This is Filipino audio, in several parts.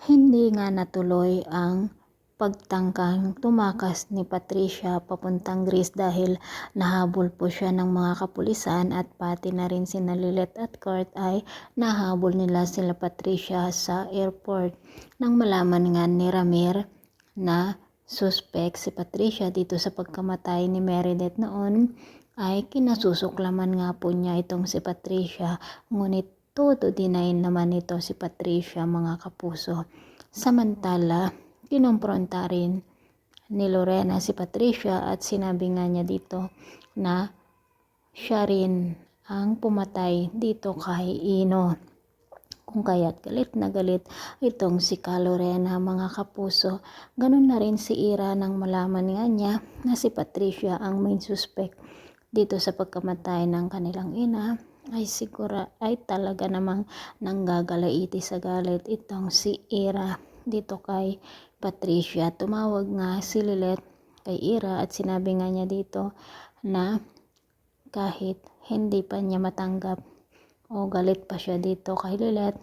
Hindi nga natuloy ang pagtangkang tumakas ni Patricia papuntang Greece dahil nahabol po siya ng mga kapulisan at pati na rin sina Lilet at Kurt ay nahabol nila sila Patricia sa airport. Nang malaman nga ni Ramir na suspect si Patricia dito sa pagkamatay ni Meredith noon ay kinasusuklaman nga po niya itong si Patricia, ngunit todo deny naman ito si Patricia, mga kapuso. Samantala, kinompronta rin ni Lorena si Patricia at sinabi nga niya dito na siya rin ang pumatay dito kay Ino. Kung kaya't galit na galit itong si Lorena, mga kapuso. Ganun na rin si Ira nang malaman nga niya na si Patricia ang main suspect dito sa pagkamatay ng kanilang ina, ay talaga namang nanggagalaiti sa galit itong si Ira dito kay Patricia. Tumawag nga si Lilet kay Ira at sinabi nga niya dito na kahit hindi pa niya matanggap o galit pa siya dito kay Lilet,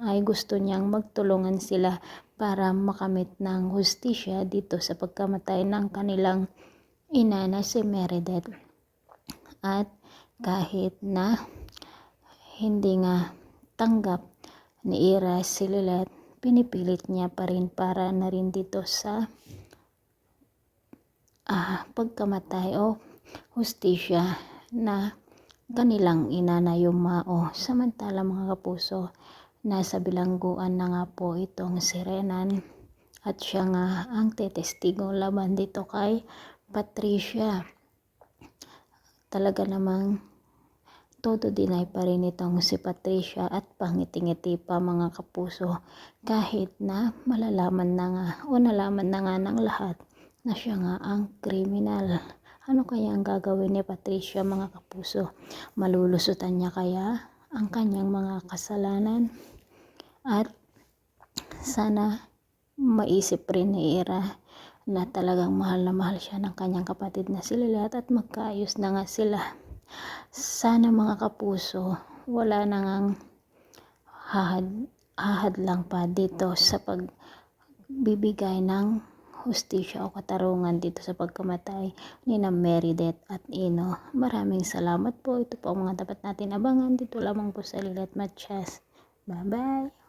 ay gusto niyang magtulungan sila para makamit ng hustisya dito sa pagkamatay ng kanilang ina na si Meredith. At kahit na hindi nga tanggap ni Ira si Lilet, pinipilit niya pa rin para na rin dito sa pagkamatay o hustisya na kanilang ina na Yumao. Samantala, mga kapuso, nasa bilangguan na nga po itong si Renan at siya nga ang tetestigo laban dito kay Patricia. Talaga namang todo deny pa rin itong si Patricia at pangiti-ngiti pa, mga kapuso, kahit na nalaman na nga ng lahat na siya nga ang kriminal. Ano kaya ang gagawin ni Patricia, mga kapuso? Malulusutan niya kaya ang kanyang mga kasalanan? At sana maisip rin ni Ira na talagang mahal na mahal siya ng kanyang kapatid na si Lilet at magkaayos na nga sila. Sana, mga kapuso, wala na ngang hahadlang pa dito sa pagbibigay ng hustisya o katarungan dito sa pagkamatay ni na Meredith at Ino. Maraming salamat po. Ito po ang mga dapat natin abangan dito lamang po sa Lilet Matias. Bye bye.